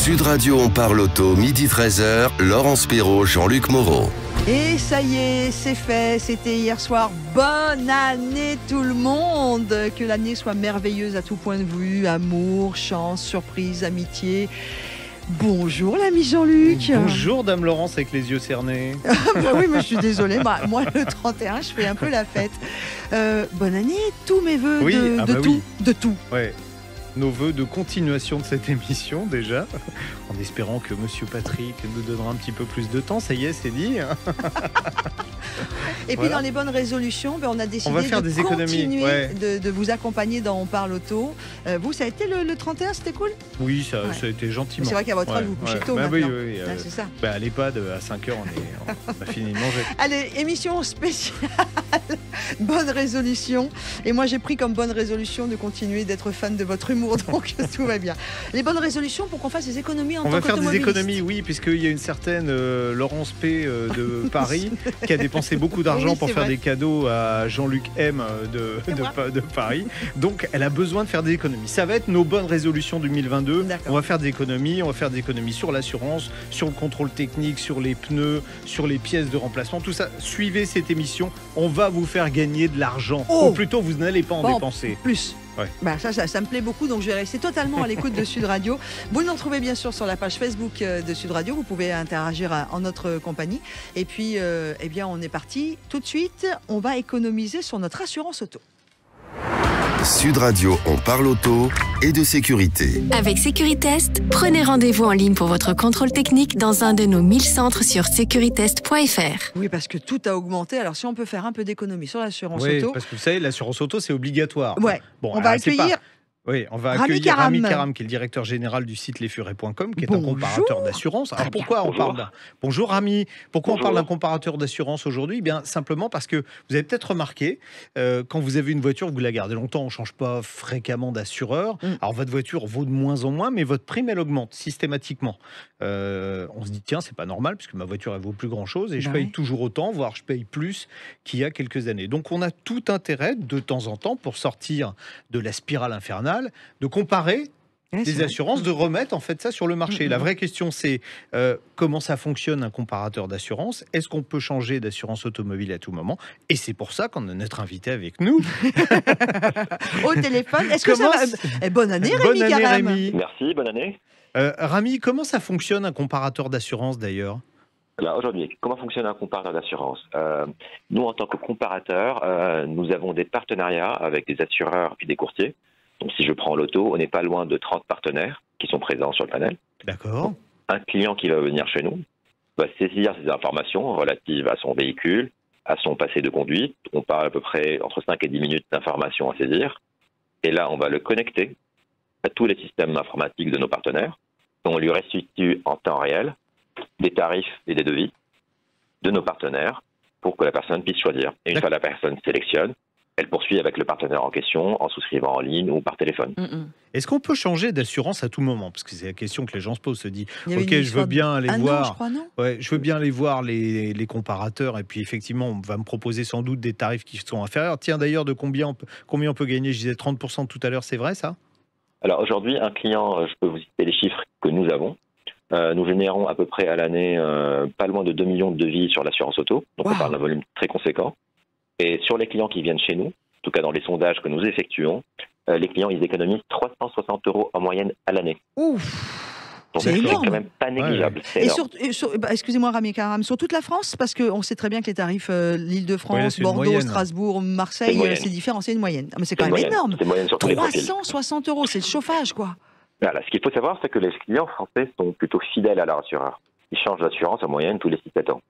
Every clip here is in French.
Sud Radio, on parle auto, midi 13h, Laurence Perrault, Jean-Luc Moreau. Et ça y est, c'est fait, c'était hier soir. Bonne année tout le monde. Que l'année soit merveilleuse à tout point de vue. Amour, chance, surprise, amitié. Bonjour l'ami Jean-Luc. Bonjour Dame Laurence avec les yeux cernés. Bah oui, mais je suis désolée. Moi, le 31, je fais un peu la fête. Bonne année, tous mes voeux de tout. Ouais. Nos voeux de continuation de cette émission déjà, en espérant que Monsieur Patrick nous donnera un petit peu plus de temps. Ça y est, c'est dit. Et puis dans les bonnes résolutions, on a décidé de continuer de vous accompagner dans On parle auto. Vous, ça a été le 31, c'était cool? Oui, ça a été gentiment. C'est vrai qu'à votre âge, vous couchez tôt maintenant. Oui, c'est ça. À l'EHPAD, à 5h, on a fini de manger. Allez, émission spéciale, bonne résolution. Et moi, j'ai pris comme bonne résolution de continuer d'être fan de votre humour, donc tout va bien. Les bonnes résolutions pour qu'on fasse des économies en tant qu'automobiliste. On va faire des économies, oui, puisqu'il y a une certaine Laurence P. de Paris qui a dépensé beaucoup d'argent pour faire des cadeaux à Jean-Luc M. de Paris. Donc, elle a besoin de faire des économies. Ça va être nos bonnes résolutions 2022. On va faire des économies. On va faire des économies sur l'assurance, sur le contrôle technique, sur les pneus, sur les pièces de remplacement. Tout ça, suivez cette émission. On va vous faire gagner de l'argent. Ou plutôt, vous n'allez pas en dépenser. Plus. Ouais. Ça me plaît beaucoup, donc je vais rester totalement à l'écoute de Sud Radio. Vous nous retrouvez bien sûr sur la page Facebook de Sud Radio. Vous pouvez interagir en notre compagnie. Et puis, on est parti tout de suite. On va économiser sur notre assurance auto. Sud Radio, on parle auto et de sécurité. Avec Sécuritest, prenez rendez-vous en ligne pour votre contrôle technique dans un de nos 1000 centres sur securitest.fr. Oui, parce que tout a augmenté. Alors, si on peut faire un peu d'économie sur l'assurance auto... Oui, parce que vous savez, l'assurance auto, c'est obligatoire. Ouais. Bon, on va accueillir... Oui, on va accueillir Rami Karam, qui est le directeur général du site lesfurets.com, qui est un comparateur d'assurance. Alors pourquoi on parle d'un... Bonjour Rami, pourquoi on parle d'un comparateur d'assurance aujourd'hui? Bien simplement parce que vous avez peut-être remarqué, quand vous avez une voiture, vous la gardez longtemps, on ne change pas fréquemment d'assureur. Alors votre voiture vaut de moins en moins, mais votre prime, elle augmente systématiquement. On se dit, tiens, c'est pas normal, puisque ma voiture, elle vaut plus grand-chose, et je paye toujours autant, voire je paye plus qu'il y a quelques années. Donc on a tout intérêt, de temps en temps, pour sortir de la spirale infernale, de comparer les assurances, de remettre en fait ça sur le marché. La vraie question, c'est comment ça fonctionne un comparateur d'assurance? Est-ce qu'on peut changer d'assurance automobile à tout moment? Et c'est pour ça qu'on a notre invité avec nous. Au téléphone. Est-ce que ça va... Bonne année, Rémi Karam. Merci, bonne année. Rami, comment ça fonctionne un comparateur d'assurance d'ailleurs? Alors aujourd'hui, comment fonctionne un comparateur d'assurance? Nous, en tant que comparateur, nous avons des partenariats avec des assureurs et des courtiers. Donc si je prends l'auto, on n'est pas loin de 30 partenaires qui sont présents sur le panel. D'accord. Un client qui va venir chez nous va saisir ces informations relatives à son véhicule, à son passé de conduite. On parle à peu près entre 5 et 10 minutes d'informations à saisir. Et là, on va le connecter à tous les systèmes informatiques de nos partenaires. On lui restitue en temps réel des tarifs et des devis de nos partenaires pour que la personne puisse choisir. Et une fois la personne sélectionne, elle poursuit avec le partenaire en question en souscrivant en ligne ou par téléphone. Est-ce qu'on peut changer d'assurance à tout moment? Parce que c'est la question que les gens se posent, se disent ok, je veux bien aller voir, je veux bien aller voir les comparateurs, et puis effectivement, on va me proposer sans doute des tarifs qui sont inférieurs. Tiens, d'ailleurs, de combien on peut gagner? Je disais 30% tout à l'heure, c'est vrai ça? Alors aujourd'hui, un client, je peux vous citer les chiffres que nous avons. Nous générons à peu près à l'année pas loin de 2 millions de devis sur l'assurance auto. Donc on parle d'un volume très conséquent. Et sur les clients qui viennent chez nous, en tout cas dans les sondages que nous effectuons, les clients, ils économisent 360 € en moyenne à l'année. Ouf! Donc c'est quand même pas négligeable. Et excusez-moi Rami Karam, sur toute la France, parce qu'on sait très bien que les tarifs l'Île-de-France, Bordeaux, Strasbourg, Marseille, c'est différent, c'est une moyenne. Mais c'est quand même énorme. 360 €, c'est le chauffage, quoi. Voilà, ce qu'il faut savoir, c'est que les clients français sont plutôt fidèles à leur assureur. Ils changent d'assurance en moyenne tous les 6-7 ans.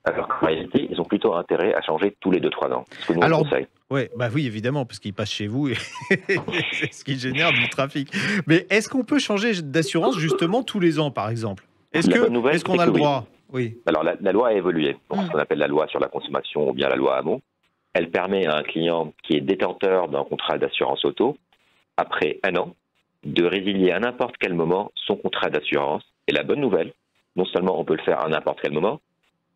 Alors qu'en réalité, ils ont plutôt intérêt à changer tous les 2-3 ans. Ce que nous conseille. Oui, évidemment, parce qu'ils passent chez vous et c'est ce qui génère du trafic. Mais est-ce qu'on peut changer d'assurance justement tous les ans, par exemple? Est-ce qu'on a le droit? Oui. Alors, la loi a évolué. Ce qu'on appelle la loi sur la consommation ou bien la loi Hamon. Elle permet à un client qui est détenteur d'un contrat d'assurance auto, après 1 an, de résilier à n'importe quel moment son contrat d'assurance. Et la bonne nouvelle, non seulement on peut le faire à n'importe quel moment,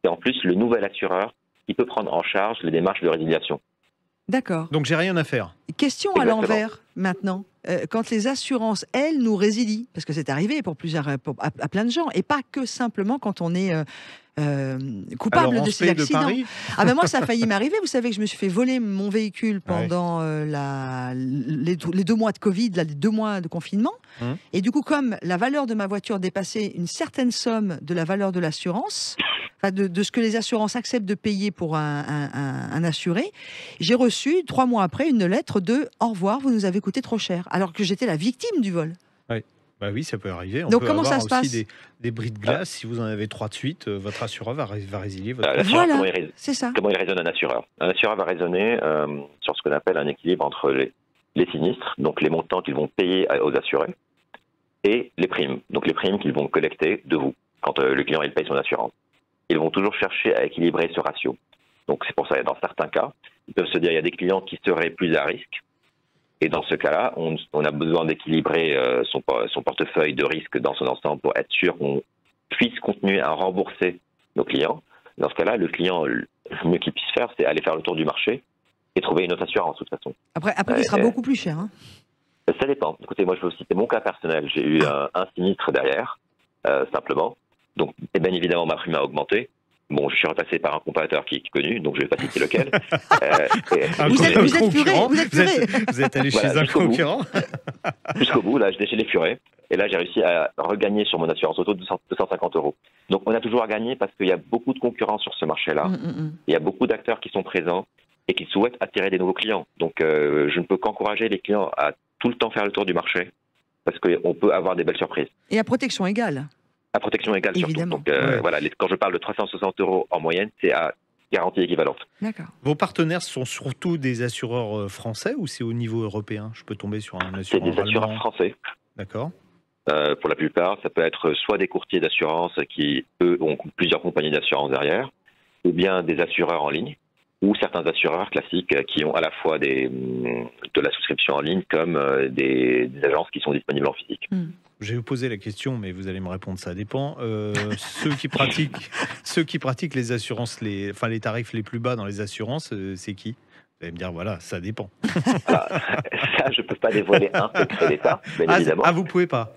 et en plus, le nouvel assureur, il peut prendre en charge les démarches de résiliation. D'accord. Donc, j'ai rien à faire. Question à l'envers, maintenant. quand les assurances, elles, nous résilient, parce que c'est arrivé à plein de gens, et pas que simplement quand on est coupable de ces accidents. Moi, ça a failli m'arriver. Vous savez que je me suis fait voler mon véhicule pendant les 2 mois de Covid, les 2 mois de confinement. Et du coup, comme la valeur de ma voiture dépassait une certaine somme de la valeur de l'assurance, de ce que les assurances acceptent de payer pour un assuré, j'ai reçu 3 mois après une lettre de « Au revoir, vous nous avez coûté trop cher », alors que j'étais la victime du vol. Bah oui, ça peut arriver. Donc comment ça se passe ? Des bris de glace, si vous en avez 3 de suite, votre assureur va résilier votre... Voilà, c'est ça. Comment il raisonne un assureur ? Un assureur va raisonner sur ce qu'on appelle un équilibre entre les sinistres, donc les montants qu'ils vont payer aux assurés, et les primes, donc les primes qu'ils vont collecter de vous, quand le client il paye son assurance. Ils vont toujours chercher à équilibrer ce ratio. Donc c'est pour ça que dans certains cas, ils peuvent se dire qu'il y a des clients qui seraient plus à risque. Et dans ce cas-là, on a besoin d'équilibrer son portefeuille de risque dans son ensemble pour être sûr qu'on puisse continuer à rembourser nos clients. Dans ce cas-là, le client, le mieux qu'il puisse faire, c'est aller faire le tour du marché et trouver une autre assurance, de toute façon. Après il sera beaucoup plus cher. Hein. Ça dépend. Écoutez, moi, je vais vous citer mon cas personnel. J'ai eu un sinistre derrière, simplement. Donc, bien évidemment, ma prime a augmenté. Bon, je suis repassé par un comparateur qui est connu, donc je ne vais pas citer lequel. Vous êtes allé chez un concurrent. Jusqu'au bout, là, j'étais chez les Furets. Et là, j'ai réussi à regagner sur mon assurance auto 250 €. Donc, on a toujours à gagner parce qu'il y a beaucoup de concurrence sur ce marché-là. Il y a beaucoup d'acteurs qui sont présents et qui souhaitent attirer des nouveaux clients. Donc, je ne peux qu'encourager les clients à tout le temps faire le tour du marché parce qu'on peut avoir des belles surprises. Et à protection égale. À protection égale, évidemment. Surtout. Donc, voilà, quand je parle de 360 € en moyenne, c'est à garantie équivalente. D'accord. Vos partenaires sont surtout des assureurs français ou c'est au niveau européen ? Je peux tomber sur un assureur allemand ? C'est des assureurs français. D'accord. Pour la plupart, ça peut être soit des courtiers d'assurance qui, eux, ont plusieurs compagnies d'assurance derrière, ou bien des assureurs en ligne, ou certains assureurs classiques qui ont à la fois de la souscription en ligne comme des agences qui sont disponibles en physique. Je vais vous poser la question, mais vous allez me répondre, ça dépend. Ceux qui pratiquent les assurances, les tarifs les plus bas dans les assurances, c'est qui ? Vous allez me dire, voilà, ça dépend. Ça, je ne peux pas dévoiler un secret d'État, bien évidemment. Vous ne pouvez pas ?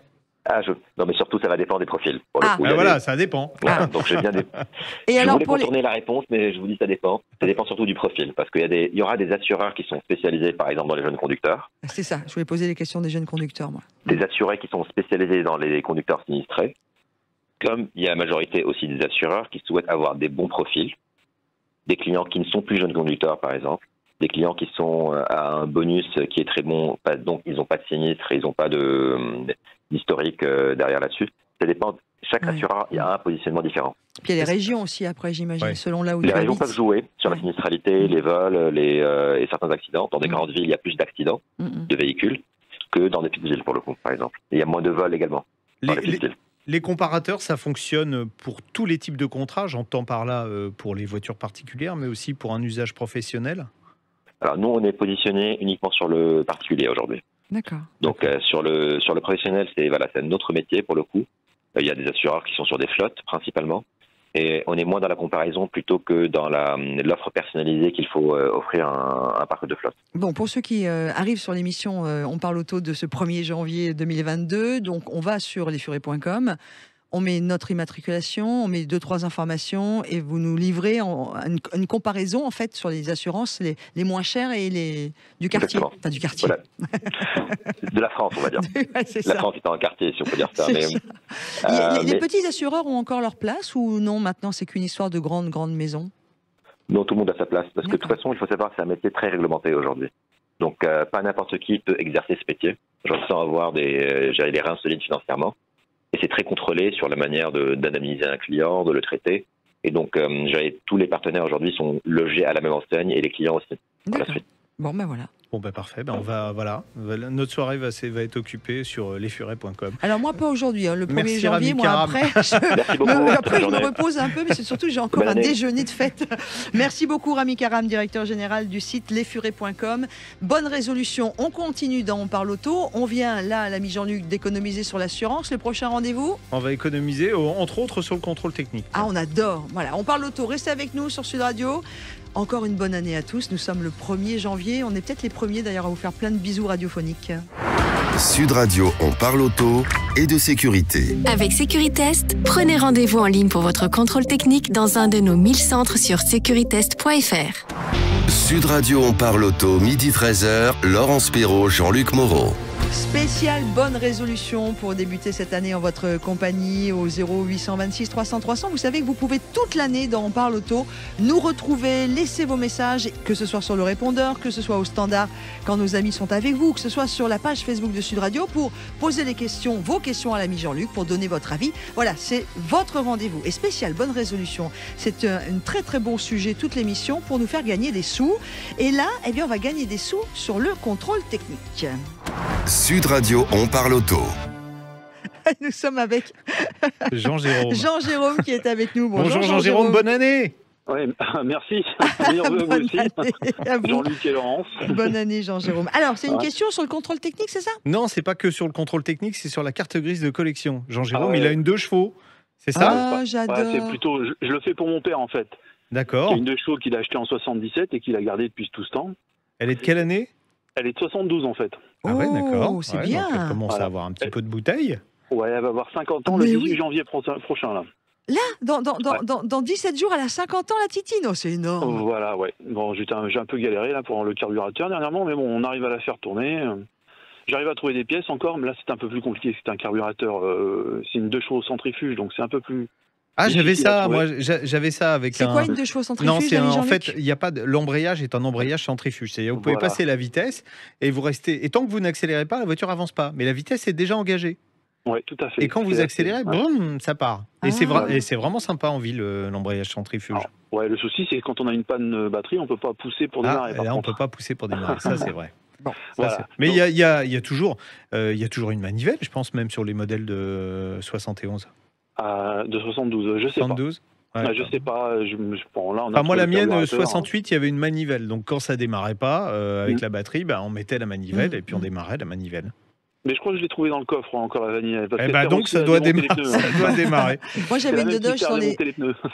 Non, mais surtout, ça va dépendre des profils. Pour le coup, ça dépend. Voilà, donc j'ai bien je voulais contourner la réponse, mais je vous dis ça dépend. Ça dépend surtout du profil, parce qu'il y aura des assureurs qui sont spécialisés, par exemple, dans les jeunes conducteurs. C'est ça, je voulais poser les questions des jeunes conducteurs, moi. Des assurés qui sont spécialisés dans les conducteurs sinistrés, comme il y a la majorité aussi des assureurs qui souhaitent avoir des bons profils, des clients qui ne sont plus jeunes conducteurs, par exemple, des clients qui sont à un bonus qui est très bon, donc ils n'ont pas de sinistre, ils n'ont pas d'historique derrière là-dessus. Ça dépend. Chaque assureur, il y a un positionnement différent. Puis il y a les régions aussi, après, j'imagine, selon là où les régions peuvent jouer sur la sinistralité, les vols et certains accidents. Dans des grandes villes, il y a plus d'accidents de véhicules que dans des petites villes, pour le coup, par exemple. Et il y a moins de vols également. Les comparateurs, ça fonctionne pour tous les types de contrats. J'entends par là pour les voitures particulières, mais aussi pour un usage professionnel. Alors nous, on est positionné uniquement sur le particulier aujourd'hui. D'accord. Donc sur le professionnel, c'est un autre métier pour le coup. Il y a des assureurs qui sont sur des flottes principalement. Et on est moins dans la comparaison plutôt que dans l'offre personnalisée qu'il faut offrir un parc de flotte. Bon, pour ceux qui arrivent sur l'émission, on parle auto de ce 1er janvier 2022. Donc on va sur lesfurets.com. On met notre immatriculation, on met 2-3 informations et vous nous livrez une comparaison en fait sur les assurances les moins chères et du quartier. Exactement. Enfin, du quartier. Voilà. De la France, on va dire. La France est un quartier, si on peut dire ça. Les petits assureurs ont encore leur place ou non? Maintenant, c'est qu'une histoire de grande maison. Non, tout le monde a sa place. Parce que de toute façon, il faut savoir que c'est un métier très réglementé aujourd'hui. Donc, pas n'importe qui peut exercer ce métier. Je sens avoir les reins solides financièrement. Et c'est très contrôlé sur la manière d'indemniser un client, de le traiter. Et donc, tous les partenaires aujourd'hui sont logés à la même enseigne et les clients aussi. Par la suite. Bon, ben voilà. Bon, ben parfait. Notre soirée va être occupée sur lesfurets.com. Alors, moi, pas aujourd'hui. Le 1er janvier, moi, après, je me repose un peu, mais c'est surtout que j'ai encore un déjeuner de fête. Merci beaucoup, Rami Karam, directeur général du site lesfurets.com. Bonne résolution. On continue dans On parle auto. On vient, là, à l'ami Jean-Luc, d'économiser sur l'assurance. Le prochain rendez-vous? On va économiser, entre autres, sur le contrôle technique. Ah, on adore. Voilà, On parle auto. Restez avec nous sur Sud Radio. Encore une bonne année à tous. Nous sommes le 1er janvier. On est peut-être les premiers d'ailleurs à vous faire plein de bisous radiophoniques. Sud Radio, on parle auto et de sécurité. Avec Sécuritest, prenez rendez-vous en ligne pour votre contrôle technique dans un de nos 1000 centres sur sécuritest.fr. Sud Radio, on parle auto, midi 13h, Laurence Perrault, Jean-Luc Moreau. Spéciale bonne résolution pour débuter cette année en votre compagnie au 0826 300 300. Vous savez que vous pouvez toute l'année dans On Parle Auto nous retrouver, laisser vos messages, que ce soit sur le répondeur, que ce soit au standard quand nos amis sont avec vous, que ce soit sur la page Facebook de Sud Radio pour poser les questions, vos questions à l'ami Jean-Luc, pour donner votre avis. Voilà, c'est votre rendez-vous. Et spéciale bonne résolution, c'est un très très bon sujet toute l'émission pour nous faire gagner des sous. Et là, eh bien, on va gagner des sous sur le contrôle technique. Sud Radio, on parle auto. Nous sommes avec Jean-Jérôme. Jean-Jérôme qui est avec nous. Bonjour Jean-Jérôme, bonne année. Oui, merci. Meilleurs vœux vous aussi. Jean-Luc et Laurence. Bonne année Jean-Jérôme. Alors, c'est une question sur le contrôle technique, c'est ça? Non, c'est pas que sur le contrôle technique, c'est sur la carte grise de collection. Jean-Jérôme, il a une 2 chevaux, c'est ça? Ah, j'adore. C'est plutôt, je le fais pour mon père en fait. D'accord. C'est une 2 chevaux qu'il a achetée en 77 et qu'il a gardée depuis tout ce temps. Elle est de quelle année? Elle est de 72 en fait. Ah ouais, d'accord. C'est bien. Donc elle commence à avoir un petit peu de bouteille. Ouais, elle va avoir 50 ans le 18 janvier prochain là. Là, dans 17 jours, elle a 50 ans, la Titine. Oh, c'est énorme. Voilà, ouais. Bon, j'ai un peu galéré là pour le carburateur dernièrement, mais bon, on arrive à la faire tourner. J'arrive à trouver des pièces encore, mais là, c'est un peu plus compliqué. C'est un carburateur, c'est une 2 chevaux centrifuge, donc c'est un peu plus... Ah, j'avais ça, moi, j'avais ça avec C'est quoi une 2 chevaux centrifuge? Non, c'est en fait, il y a pas l'embrayage est un embrayage centrifuge. C'est-à-dire, vous pouvez passer la vitesse et vous restez. Et tant que vous n'accélérez pas, la voiture avance pas. Mais la vitesse est déjà engagée. Oui, tout à fait. Et quand vous accélérez, boum, ça part. Et c'est vraiment sympa en ville, l'embrayage centrifuge. Alors, ouais, le souci, c'est que quand on a une panne batterie, on peut pas pousser pour démarrer. Là, on peut pas pousser pour démarrer. Ça, c'est vrai. Bon, voilà. Mais il y a toujours une manivelle, je pense, même sur les modèles de 71. De 72, je sais 72 pas. Ouais, je sais pas. Bon, là, moi, la mienne, 68, il y avait une manivelle. Donc, quand ça démarrait pas avec la batterie, on mettait la manivelle et puis on démarrait la manivelle. Mais je crois que je l'ai trouvé dans le coffre encore la vanille. Donc ça doit démarrer. Moi j'avais une Dodge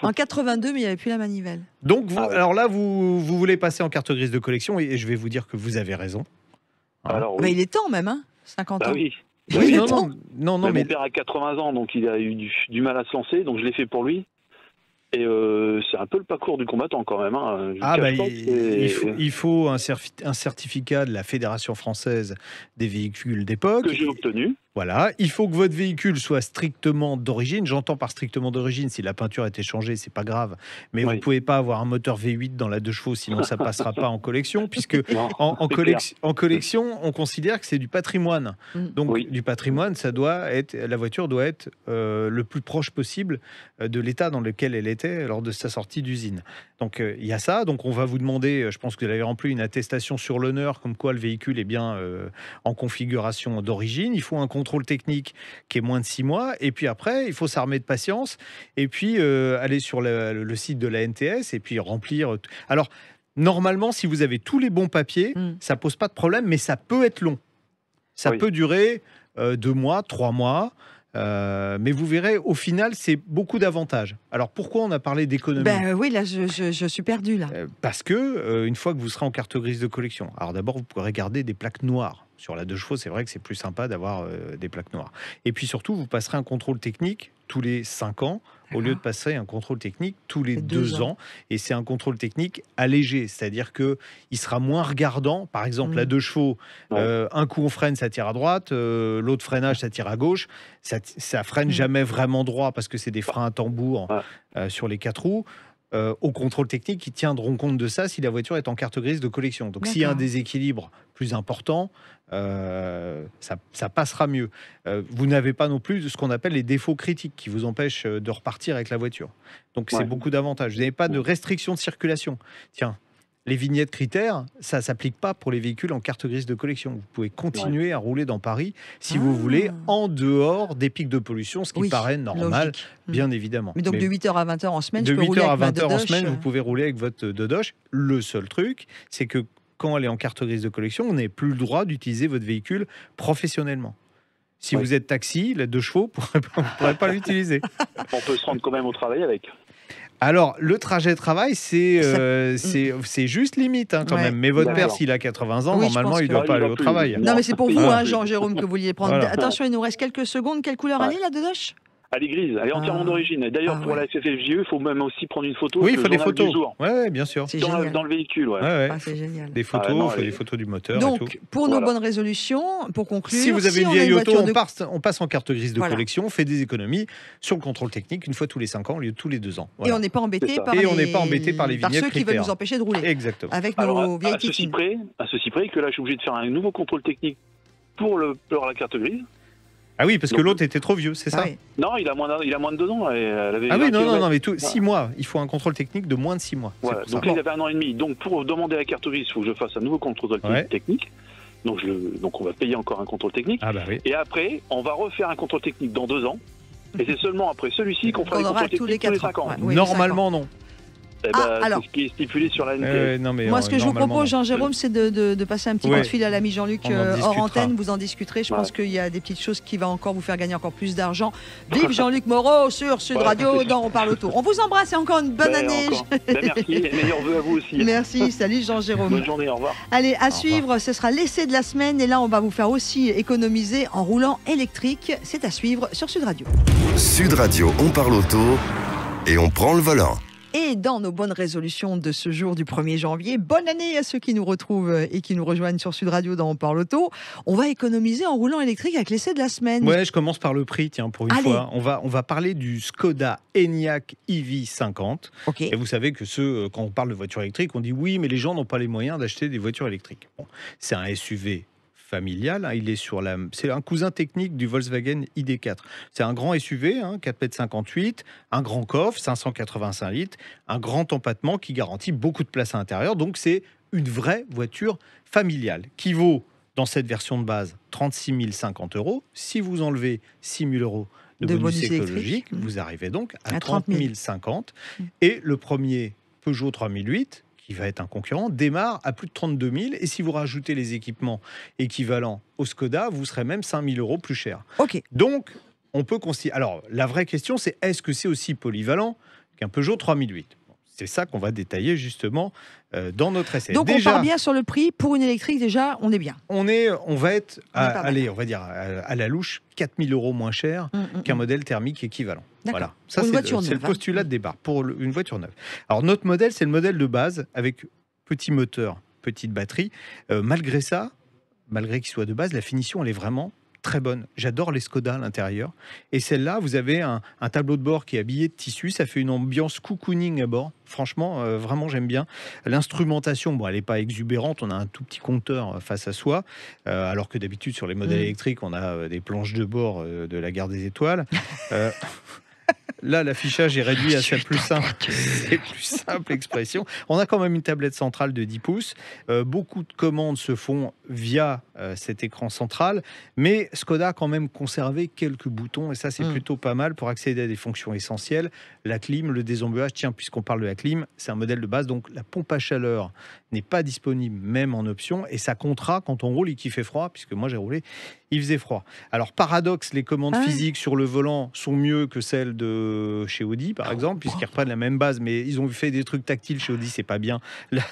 en 82, mais il n'y avait plus la manivelle. Donc alors là, vous voulez passer en carte grise de collection et je vais vous dire que vous avez raison. Alors, il est temps même, 50 ans. Oui. Non, mais mon père a 80 ans, donc il a eu du mal à se lancer, donc je l'ai fait pour lui. Et c'est un peu le parcours du combattant quand même. Il faut un certificat de la Fédération française des véhicules d'époque. Que j'ai obtenu. Voilà, il faut que votre véhicule soit strictement d'origine. J'entends par strictement d'origine, si la peinture a été changée, c'est pas grave. Mais vous ne pouvez pas avoir un moteur V8 dans la 2 chevaux, sinon ça passera pas en collection, puisque en collection, on considère que c'est du patrimoine. Donc du patrimoine, la voiture doit être le plus proche possible de l'état dans lequel elle était lors de sa sortie d'usine. Donc il y a ça. Donc on va vous demander, je pense que vous avez rempli une attestation sur l'honneur, comme quoi le véhicule est bien en configuration d'origine. Il faut un contrôle technique qui est moins de 6 mois, et puis après il faut s'armer de patience et puis aller sur le site de la NTS et puis remplir. Alors normalement, si vous avez tous les bons papiers, ça pose pas de problème, mais ça peut être long, ça peut durer 2 mois, 3 mois. Mais vous verrez, au final, c'est beaucoup d'avantages. Alors, pourquoi on a parlé d'économie? Oui, là, je suis perdu, là. Parce que, une fois que vous serez en carte grise de collection, alors d'abord, vous pourrez garder des plaques noires. Sur la 2 chevaux, c'est vrai que c'est plus sympa d'avoir des plaques noires. Et puis surtout, vous passerez un contrôle technique tous les 5 ans, au lieu de passer un contrôle technique tous les 2 ans. Et c'est un contrôle technique allégé, c'est-à-dire qu'il sera moins regardant. Par exemple, la 2 chevaux, un coup on freine, ça tire à droite, l'autre freinage, ça tire à gauche. Ça freine jamais vraiment droit parce que c'est des freins à tambour sur les 4 roues. Au contrôle technique, ils tiendront compte de ça si la voiture est en carte grise de collection. Donc s'il y a un déséquilibre plus important, ça passera mieux. Vous n'avez pas non plus ce qu'on appelle les défauts critiques qui vous empêchent de repartir avec la voiture. Donc c'est beaucoup d'avantages. Vous n'avez pas de restriction de circulation. Tiens, les vignettes critères, ça ne s'applique pas pour les véhicules en carte grise de collection. Vous pouvez continuer à rouler dans Paris si vous voulez, en dehors des pics de pollution, ce qui paraît normal, bien évidemment. Mais donc de 8h à 20h en semaine, de 8h à 20h en semaine, vous pouvez rouler avec votre Dodoche. Le seul truc, c'est que quand elle est en carte grise de collection, on n'a plus le droit d'utiliser votre véhicule professionnellement. Si vous êtes taxi, la 2 chevaux, vous ne pourrez pas l'utiliser. On peut se rendre quand même au travail avec. Alors, le trajet de travail, c'est juste limite quand même. Mais votre père, s'il a 80 ans, normalement, il ne doit pas aller au travail. Non, mais c'est pour vous, Jean-Jérôme, que vous vouliez prendre. Attention, il nous reste quelques secondes. Quelle couleur elle est, la Dodoche? Elle est grise, elle est entièrement d'origine. Et d'ailleurs, pour la FFFJE, il faut même aussi prendre une photo. Oui, il faut des photos. Oui, bien sûr. Dans le véhicule, c'est génial. Des photos, il faut des photos du moteur. Donc, et tout. pour nos bonnes résolutions, pour conclure, si vous avez une vieille auto, on passe en carte grise de collection, on fait des économies sur le contrôle technique une fois tous les 5 ans au lieu de tous les 2 ans. Et on n'est pas embêté par les vignettes ceux qui veulent nous empêcher de rouler. Exactement. Avec nos vieilles tétines. À ceci près que là, je suis obligé de faire un nouveau contrôle technique pour la carte grise. Ah oui, parce que l'autre était trop vieux, c'est ça? Non, il a moins de 2 ans. Non, mais 6 mois. Il faut un contrôle technique de moins de 6 mois. Donc là, il avait 1 an et demi. Donc pour demander à la carte grise, il faut que je fasse un nouveau contrôle technique. Donc on va payer encore un contrôle technique. Et après, on va refaire un contrôle technique dans 2 ans. Et c'est seulement après celui-ci qu'on fera les contrôles techniques tous les 5 ans. Normalement, non. C'est ce qui est stipulé sur la NT. Moi, ce que je vous propose, Jean-Jérôme, c'est de passer un petit coup de fil à l'ami Jean-Luc hors antenne. Vous en discuterez. Je pense qu'il y a des petites choses qui vont encore vous faire gagner encore plus d'argent. Vive Jean-Luc Moreau sur Sud Radio dans On parle auto. On vous embrasse et encore une bonne année. Merci et meilleurs vœux à vous aussi. Merci. Salut Jean-Jérôme. Bonne journée. Au revoir. Allez, à suivre, ce sera l'essai de la semaine. Et là, on va vous faire aussi économiser en roulant électrique. C'est à suivre sur Sud Radio. Sud Radio, on parle auto et on prend le volant. Et dans nos bonnes résolutions de ce jour du 1er janvier, bonne année à ceux qui nous retrouvent et qui nous rejoignent sur Sud Radio dans On parle auto. On va économiser en roulant électrique avec l'essai de la semaine. Ouais, je commence par le prix, tiens, pour une fois. On va parler du Skoda Enyaq EV50. Okay. Et vous savez que quand on parle de voitures électriques, on dit oui, mais les gens n'ont pas les moyens d'acheter des voitures électriques. Bon, c'est un SUV familial, c'est un cousin technique du Volkswagen ID4. C'est un grand SUV, 4,58 m, un grand coffre, 585 litres, un grand empattement qui garantit beaucoup de place à l'intérieur. Donc c'est une vraie voiture familiale qui vaut, dans cette version de base, 36 050 €. Si vous enlevez 6 000 € de bonus écologique, vous arrivez donc à 30 050 €. Et le premier Peugeot 3008, qui va être un concurrent, démarre à plus de 32 000. Et si vous rajoutez les équipements équivalents au Skoda, vous serez même 5 000 € plus cher. Donc, on peut considérer... Alors, la vraie question, c'est est-ce que c'est aussi polyvalent qu'un Peugeot 3008 ? C'est ça qu'on va détailler justement dans notre essai. Donc on part bien sur le prix. Pour une électrique, déjà, on est bien. On va être, on va dire à la louche, 4 000 € moins cher qu'un modèle thermique équivalent. Voilà. Ça, c'est le postulat de départ pour une voiture neuve. Alors notre modèle, c'est le modèle de base avec petit moteur, petite batterie. Malgré ça, malgré qu'il soit de base, la finition, elle est vraiment très bonne. J'adore les Skoda à l'intérieur. Et celle-là, vous avez un tableau de bord qui est habillé de tissu. Ça fait une ambiance cocooning à bord. Franchement, vraiment, j'aime bien. L'instrumentation, elle n'est pas exubérante. On a un tout petit compteur face à soi. Alors que d'habitude, sur les modèles électriques, on a des planches de bord de la Gare des Étoiles. Là, l'affichage est réduit à sa plus simple expression. On a quand même une tablette centrale de 10 pouces. Beaucoup de commandes se font via cet écran central. Mais Skoda a quand même conservé quelques boutons. Et ça, c'est plutôt pas mal pour accéder à des fonctions essentielles. La clim, le désembuage. Tiens, puisqu'on parle de la clim, c'est un modèle de base. Donc, la pompe à chaleur n'est pas disponible, même en option. Et ça comptera quand on roule et qu'il fait froid. Puisque moi, j'ai roulé, il faisait froid. Alors, paradoxe, les commandes physiques sur le volant sont mieux que celles de chez Audi, par exemple, puisqu'ils reprennent la même base, mais ils ont fait des trucs tactiles chez Audi, c'est pas bien.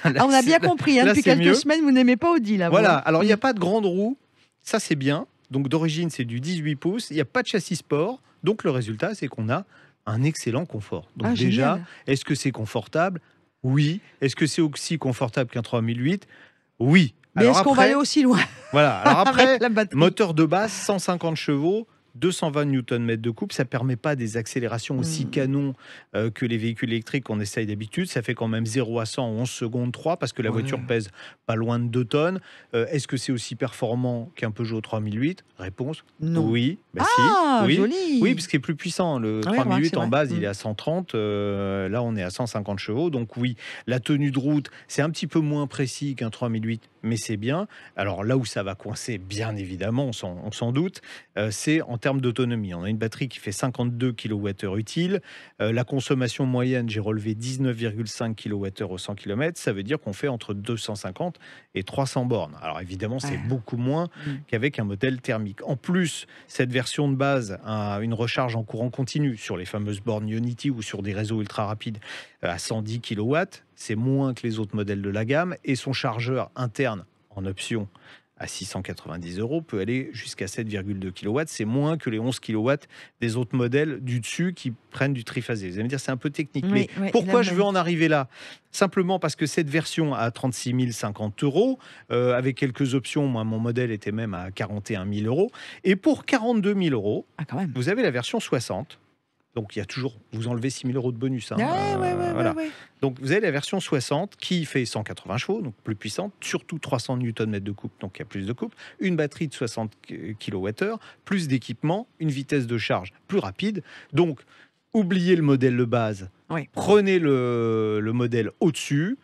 On a bien compris, depuis quelques semaines, vous n'aimez pas Audi. Là, voilà, alors il n'y a pas de grande roue, ça c'est bien. Donc d'origine, c'est du 18 pouces, il n'y a pas de châssis sport, donc le résultat, c'est qu'on a un excellent confort. Donc déjà, est-ce que c'est confortable ? Oui. Est-ce que c'est aussi confortable qu'un 3008 ? Oui. Mais est-ce qu'on va aller aussi loin ? Voilà, alors après, moteur de base, 150 chevaux, 220 Nm de couple, ça ne permet pas des accélérations aussi canons que les véhicules électriques qu'on essaye d'habitude. Ça fait quand même 0 à 100 en 11 secondes 3 parce que la voiture pèse pas loin de 2 tonnes. Est-ce que c'est aussi performant qu'un Peugeot 3008 ? Réponse non. Oui. Oui. Joli. Oui, parce qu'il est plus puissant. Le 3008 en base, il est à 130. Là, on est à 150 chevaux. Donc oui, la tenue de route, c'est un petit peu moins précis qu'un 3008, mais c'est bien. Alors là où ça va coincer, bien évidemment, on s'en doute, c'est en termes d'autonomie. On a une batterie qui fait 52 kWh utile. La consommation moyenne, j'ai relevé 19,5 kWh au 100 km. Ça veut dire qu'on fait entre 250 et 300 bornes. Alors évidemment, c'est beaucoup moins qu'avec un modèle thermique. En plus, cette version de base a une recharge en courant continu sur les fameuses bornes Ionity ou sur des réseaux ultra rapides à 110 kW. C'est moins que les autres modèles de la gamme. Et son chargeur interne en option à 690 € peut aller jusqu'à 7,2 kW. C'est moins que les 11 kW des autres modèles du dessus qui prennent du triphasé. Vous allez me dire, c'est un peu technique. Mais pourquoi je veux en arriver là ? Simplement parce que cette version a 36 050 €, avec quelques options. Moi, mon modèle était même à 41 000 €. Et pour 42 000 €, vous avez la version 60. Donc, il y a toujours, vous enlevez 6 000 € de bonus. Hein. Voilà. Donc, vous avez la version 60 qui fait 180 chevaux, donc plus puissante, surtout 300 Nm de couple, donc il y a plus de couple, une batterie de 60 kWh, plus d'équipement, une vitesse de charge plus rapide. Donc, oubliez le modèle de base, prenez le modèle au-dessus,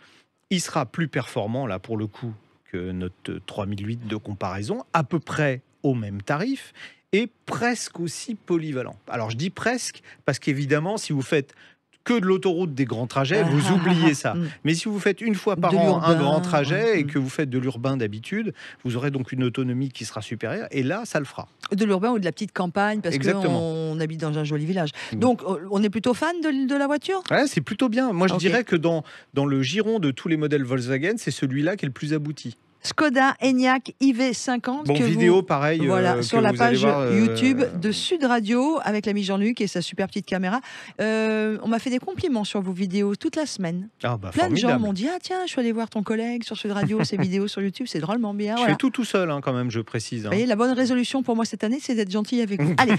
il sera plus performant, là, pour le coup, que notre 3008 de comparaison, à peu près au même tarif, et presque aussi polyvalent. Alors je dis presque parce qu'évidemment, si vous faites que de l'autoroute des grands trajets, vous oubliez ça. Mais si vous faites une fois par an un grand trajet et que vous faites de l'urbain d'habitude, vous aurez donc une autonomie qui sera supérieure et là, ça le fera. De l'urbain ou de la petite campagne parce qu'on habite dans un joli village. Donc, on est plutôt fan de la voiture ? Ouais, c'est plutôt bien. Moi, je dirais que dans le giron de tous les modèles Volkswagen, c'est celui-là qui est le plus abouti. Skoda Enyaq IV50. Bon, vidéo pareil. Voilà, sur la page YouTube de Sud Radio avec l'ami Jean-Luc et sa super petite caméra. On m'a fait des compliments sur vos vidéos toute la semaine. Plein de gens m'ont dit tiens, je suis allé voir ton collègue sur Sud Radio, ses vidéos sur YouTube, c'est drôlement bien. Je fais tout seul quand même, je précise. Vous voyez, la bonne résolution pour moi cette année, c'est d'être gentil avec vous. Allez.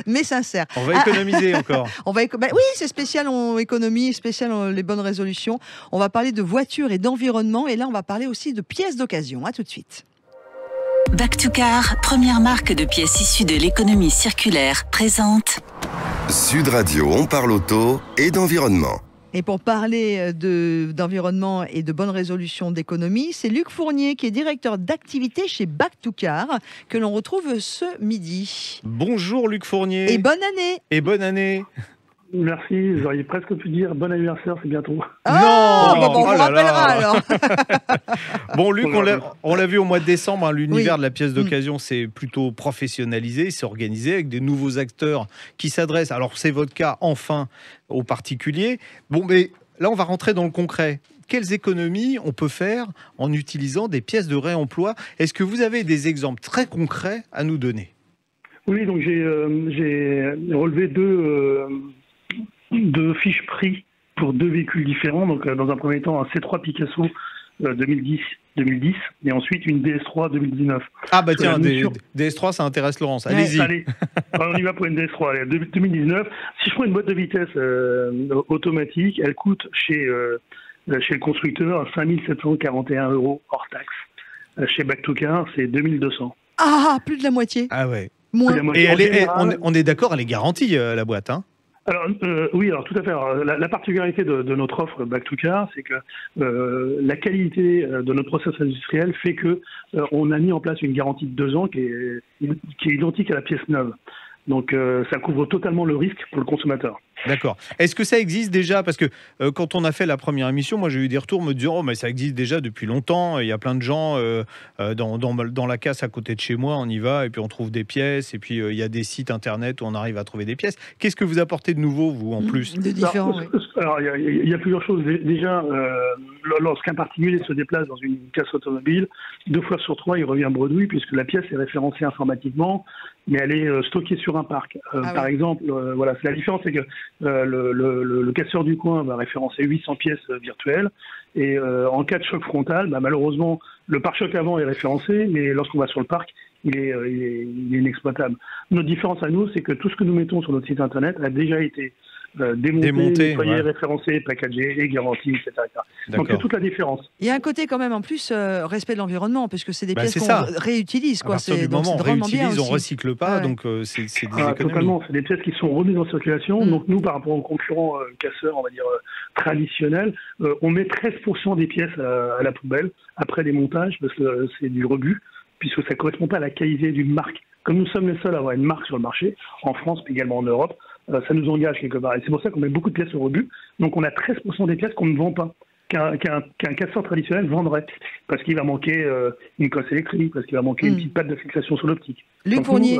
Mais sincère. On va économiser encore. Oui, c'est spécial en économie, spécial les bonnes résolutions. On va parler de voitures et d'environnement. Et là, on va parler aussi de pièces d'occasion. À tout de suite. Back2Car, première marque de pièces issues de l'économie circulaire, présente Sud Radio, on parle auto et d'environnement. Et pour parler d'environnement et de bonnes résolutions d'économie, c'est Luc Fournier qui est directeur d'activité chez Back2Car que l'on retrouve ce midi. Bonjour Luc Fournier. Et bonne année. Et bonne année. Merci, j'aurais presque pu dire bon anniversaire, c'est bientôt. On rappellera alors. Bon, Luc, on l'a vu au mois de décembre, l'univers de la pièce d'occasion s'est plutôt professionnalisé, s'est organisé avec des nouveaux acteurs qui s'adressent, alors c'est votre cas, enfin, aux particuliers. Bon, mais là, on va rentrer dans le concret. Quelles économies on peut faire en utilisant des pièces de réemploi ? Est-ce que vous avez des exemples très concrets à nous donner ? Oui, donc j'ai relevé deux fiches prix pour deux véhicules différents. Donc, dans un premier temps, un C3 Picasso 2010 et ensuite une DS3 2019. Ah bah tiens, DS3, ça intéresse Laurence. Allez-y. Allez, on y va pour une DS3. Allez, 2019. Si je prends une boîte de vitesse automatique, elle coûte chez le constructeur 5 741 € hors taxe. Chez Back2Car, c'est 2200. Ah, plus de la moitié. Ah ouais. Moins. Et on est d'accord, elle est garantie, la boîte, hein ? Alors, oui, alors tout à fait. Alors, la particularité de notre offre Back2Car, c'est que la qualité de notre process industriel fait que on a mis en place une garantie de 2 ans qui est identique à la pièce neuve. Donc, ça couvre totalement le risque pour le consommateur. D'accord. Est-ce que ça existe déjà ? Parce que quand on a fait la première émission, moi j'ai eu des retours me disant mais ça existe déjà depuis longtemps. Il y a plein de gens dans la casse à côté de chez moi, on y va et puis on trouve des pièces. Et puis il y a des sites internet où on arrive à trouver des pièces. Qu'est-ce que vous apportez de nouveau, vous, en plus ? De différent, Alors, il y a plusieurs choses. Déjà, lorsqu'un particulier se déplace dans une casse automobile, 2 fois sur 3, il revient bredouille puisque la pièce est référencée informatiquement, mais elle est stockée sur un parc. Par exemple, voilà, c'est la différence, c'est que le casseur du coin va référencer 800 pièces virtuelles et en cas de choc frontal, malheureusement, le pare-choc avant est référencé, mais lorsqu'on va sur le parc, il est inexploitable. Notre différence à nous, c'est que tout ce que nous mettons sur notre site internet a déjà été démonté, nettoyé, référencé, packagé et garanti, etc. Donc c'est toute la différence. Il y a un côté quand même en plus respect de l'environnement, puisque c'est des pièces qu'on réutilise. À partir du moment où on réutilise, on ne recycle pas, donc c'est des économies. Totalement, c'est des pièces qui sont remises en circulation. Donc nous, par rapport aux concurrents casseurs, on va dire traditionnels, on met 13% des pièces à la poubelle après démontage, parce que c'est du rebut, puisque ça ne correspond pas à la qualité d'une marque comme nous sommes les seuls à avoir une marque sur le marché, en France, mais également en Europe, ça nous engage quelque part. Et c'est pour ça qu'on met beaucoup de pièces au rebut. Donc on a 13% des pièces qu'on ne vend pas, qu'un casseur traditionnel vendrait. Parce qu'il va manquer une cosse électrique, parce qu'il va manquer une petite patte de fixation sur l'optique. Luc Fournier,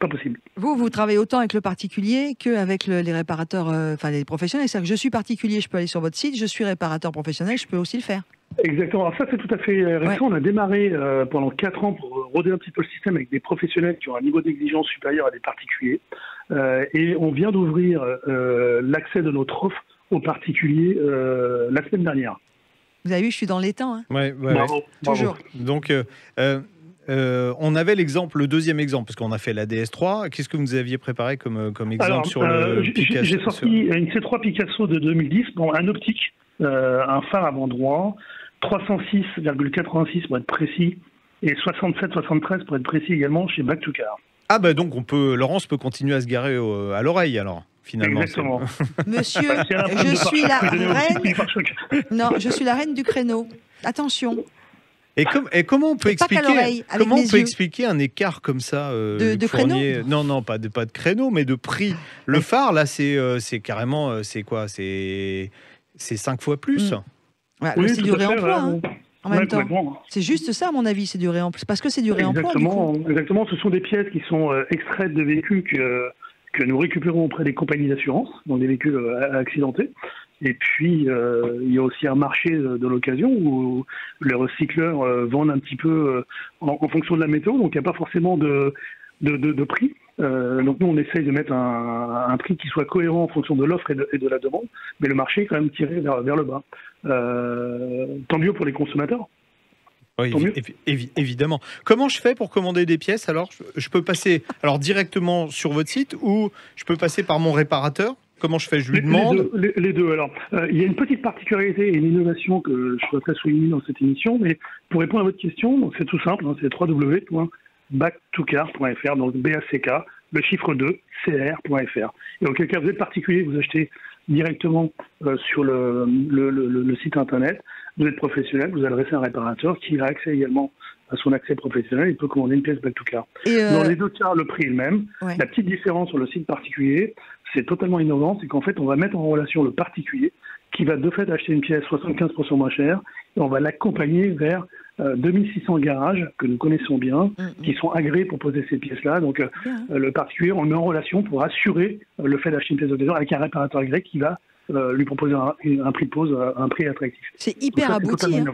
pas possible. Vous travaillez autant avec le particulier qu'avec les réparateurs, enfin les professionnels. C'est-à-dire que je suis particulier, je peux aller sur votre site, je suis réparateur professionnel, je peux aussi le faire. Exactement. Alors ça, c'est tout à fait récent. Ouais. On a démarré pendant 4 ans pour roder un petit peu le système avec des professionnels qui ont un niveau d'exigence supérieur à des particuliers. Et on vient d'ouvrir l'accès de notre offre aux particuliers la semaine dernière. Vous avez vu, je suis dans les temps. Hein. Ouais, bravo. Toujours. Donc, on avait le deuxième exemple, parce qu'on a fait la DS3. Qu'est-ce que vous nous aviez préparé comme exemple? Alors, sur le Picasso? J'ai sorti une C3 Picasso de 2010, bon, un optique, un phare avant droit, 306,86 pour être précis, et 67,73 pour être précis également chez Back2Car. Ah bah donc Laurence peut continuer à se garer à l'oreille alors. Finalement, exactement. Monsieur, je suis la reine. Non, je suis la reine du créneau. Attention. Et comment on peut expliquer un écart comme ça de créneau? Non, pas de créneau, mais de prix. Le phare, là, c'est carrément, c'est quoi? C'est 5 fois plus. Ouais, oui, c'est du réemploi. Hein. En même temps, c'est juste ça, à mon avis, c'est du réemploi. Parce que c'est du réemploi. Exactement, ce sont des pièces qui sont extraites de véhicules que nous récupérons auprès des compagnies d'assurance, donc des véhicules accidentés. Et puis, il y a aussi un marché de l'occasion où les recycleurs vendent un petit peu en fonction de la météo, donc il n'y a pas forcément de prix. Donc nous, on essaye de mettre un prix qui soit cohérent en fonction de l'offre et de la demande, mais le marché est quand même tiré vers le bas. Tant mieux pour les consommateurs. Oui, évidemment. Comment je fais pour commander des pièces? Alors, je peux passer directement sur votre site ou je peux passer par mon réparateur? Comment je fais? Je lui demande les deux. Alors, il y a une petite particularité et une innovation que je souhaiterais souligner dans cette émission, mais pour répondre à votre question, c'est tout simple, c'est www.back2car.fr, donc BACK, le chiffre 2, CR.fr. Et auquel cas, vous êtes particulier, vous achetez directement sur le site internet, vous êtes professionnel, vous adressez un réparateur qui a accès également à son accès professionnel, il peut commander une pièce Back2Car. Dans les deux cas, le prix est le même. Ouais. La petite différence sur le site particulier, c'est totalement innovant, c'est qu'en fait, on va mettre en relation le particulier qui va de fait acheter une pièce 75% moins chère et on va l'accompagner vers 2600 garages que nous connaissons bien, qui sont agréés pour poser ces pièces-là. Donc, le particulier, on le met en relation pour assurer le fait d'acheter une pièce d'occasion avec un réparateur agréé qui va lui proposer un prix de pose, un prix attractif. C'est hyper abouti. Hein.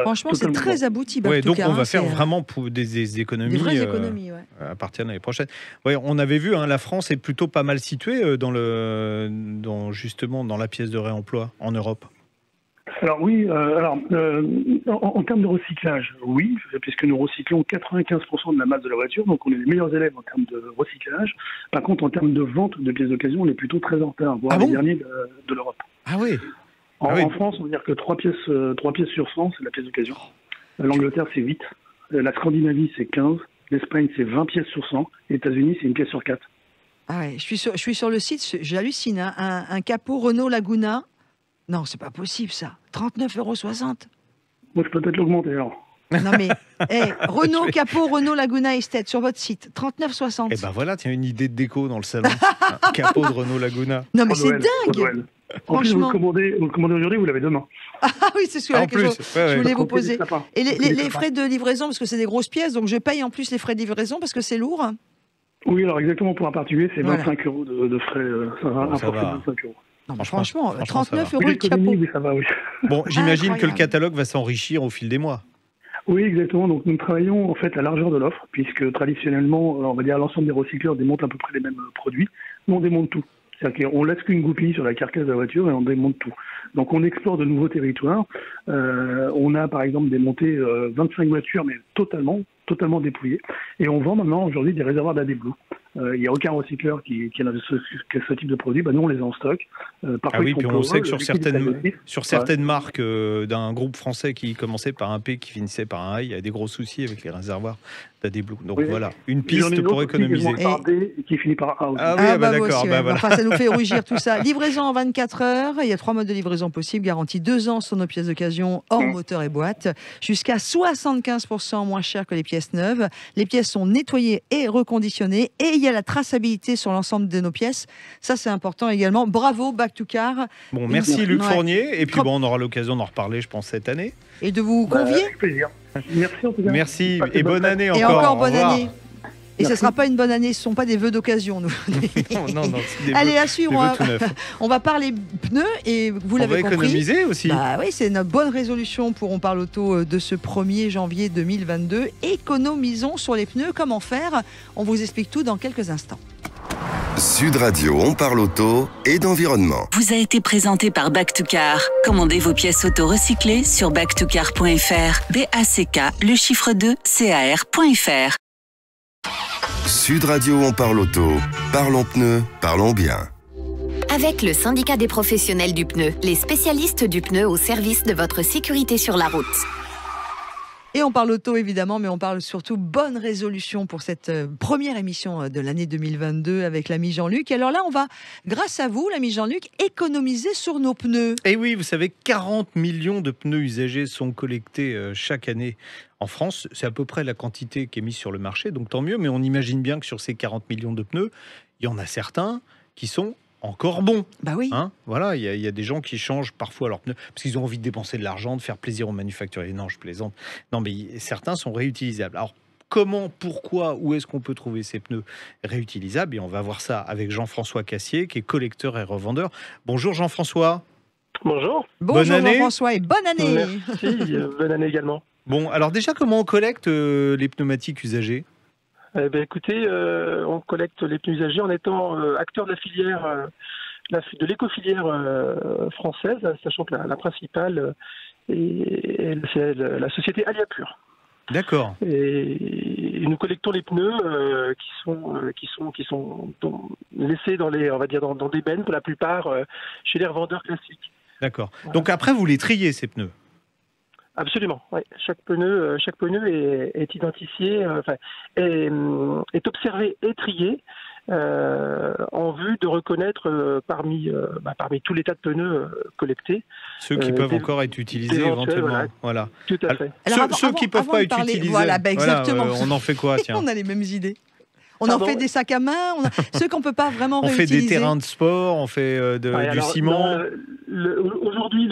Franchement, c'est très abouti. Ouais, donc, on va faire vraiment des économies. Des vraies économies, à partir de l'année prochaine. Ouais, on avait vu, la France est plutôt pas mal située justement dans la pièce de réemploi en Europe. Alors oui, en termes de recyclage, oui, puisque nous recyclons 95% de la masse de la voiture, donc on est les meilleurs élèves en termes de recyclage. Par contre, en termes de vente de pièces d'occasion, on est plutôt très en retard, voire les derniers de l'Europe. Ah oui. En France, on va dire que 3 pièces sur 100, c'est la pièce d'occasion. L'Angleterre, c'est 8. La Scandinavie, c'est 15. L'Espagne, c'est 20 pièces sur 100. Les États-Unis, c'est 1 pièce sur 4. Ah ouais, je suis sur le site, j'hallucine. Hein, un capot Renault Laguna. Non, c'est pas possible ça. 39,60 €. Moi, je peux peut-être l'augmenter alors. Non mais, Renault Capot, Renault Laguna Estate sur votre site, 39,60 €. Eh ben voilà, tiens, une idée de déco dans le salon. Un capot de Renault Laguna. Non mais c'est dingue. En plus, vous le commandez aujourd'hui, vous l'avez demain. Ah oui, c'est ce que je voulais vous poser. Et les frais de livraison, parce que c'est des grosses pièces, donc je paye en plus les frais de livraison parce que c'est lourd. Oui, alors exactement, pour un particulier, c'est 25 € de frais. Ça va, un forfait de 25 €. Non, franchement 39 € le capot. Oui, ça va, oui. Bon, j'imagine que le catalogue va s'enrichir au fil des mois. Oui, exactement. Donc nous travaillons en fait à largeur de l'offre, puisque traditionnellement, on va dire l'ensemble des recycleurs démontent à peu près les mêmes produits. Nous, on démonte tout. C'est-à-dire qu'on laisse qu'une goupille sur la carcasse de la voiture et on démonte tout. Donc on explore de nouveaux territoires. On a par exemple démonté 25 voitures, mais totalement dépouillées. Et on vend maintenant aujourd'hui des réservoirs d'AD Blue. Il n'y a aucun recycleur qui a ce type de produit. Nous, on les a en stock. Puis on sait que sur certaines marques d'un groupe français qui commençait par un P, qui finissait par un A, il y a des gros soucis avec les réservoirs Tu as des Blue. Donc voilà, une piste pour économiser. Qui finit par A aussi. Ah oui, d'accord. Voilà. Enfin, ça nous fait rougir tout ça. Livraison en 24 heures. Il y a 3 modes de livraison possibles. Garantie 2 ans sur nos pièces d'occasion hors moteur et boîte. Jusqu'à 75% moins cher que les pièces neuves. Les pièces sont nettoyées et reconditionnées. Et il y a la traçabilité sur l'ensemble de nos pièces. Ça, c'est important également. Bravo, Back to Car. Bon, merci Luc Fournier. Et puis on aura l'occasion d'en reparler, je pense, cette année. Et de vous convier. Avec plaisir. Merci en tout cas. Merci et bonne année encore. Et encore bonne année. Et ce ne sera pas une bonne année, ce ne sont pas des vœux d'occasion. Nous. non, Allez, à suivre. On va parler pneus et vous l'avez compris. On va économiser aussi. Bah oui, c'est notre bonne résolution pour On parle auto de ce 1er janvier 2022. Économisons sur les pneus. Comment faire? On vous explique tout dans quelques instants. Sud Radio, on parle auto et d'environnement. Vous a été présenté par Back to Car. Commandez vos pièces auto recyclées sur back2car.fr. BACK, le chiffre 2, CAR.fr. Sud Radio, on parle auto. Parlons pneus, parlons bien. Avec le syndicat des professionnels du pneu, les spécialistes du pneu au service de votre sécurité sur la route. Et on parle auto évidemment, mais on parle surtout bonne résolution pour cette première émission de l'année 2022 avec l'ami Jean-Luc. Et alors là, on va, grâce à vous, l'ami Jean-Luc, économiser sur nos pneus. Et oui, vous savez, 40 millions de pneus usagés sont collectés chaque année en France. C'est à peu près la quantité qui est mise sur le marché, donc tant mieux. Mais on imagine bien que sur ces 40 millions de pneus, il y en a certains qui sont encore bon. Bah oui. Voilà, il y a des gens qui changent parfois leurs pneus parce qu'ils ont envie de dépenser de l'argent, de faire plaisir aux manufacturiers. Non, je plaisante. Non, mais certains sont réutilisables. Alors, comment, pourquoi, où est-ce qu'on peut trouver ces pneus réutilisables? Et on va voir ça avec Jean-François Cassier, qui est collecteur et revendeur. Bonjour Jean-François. Bonjour. Bonjour Jean-François et bonne année. Merci, bonne année également. Bon, alors déjà, comment on collecte les pneumatiques usagés? Écoutez, on collecte les pneus usagés en étant acteur de la filière, de l'éco-filière française, sachant que la principale c'est la société Aliapur. D'accord. Et nous collectons les pneus qui sont laissés dans des bennes pour la plupart chez les revendeurs classiques. D'accord. Voilà. Donc après, vous les triez ces pneus? Absolument, oui. Chaque pneu est identifié, est observé et trié en vue de reconnaître parmi tous les tas de pneus collectés. Ceux qui peuvent encore être utilisés éventuellement. Voilà. Tout à fait. Alors, ceux qui ne peuvent pas être utilisés, exactement. On en fait quoi, tiens? On a les mêmes idées. On en fait des sacs à main, ceux qu'on ne peut pas vraiment réutiliser. On fait des terrains de sport, on fait du ciment. Aujourd'hui,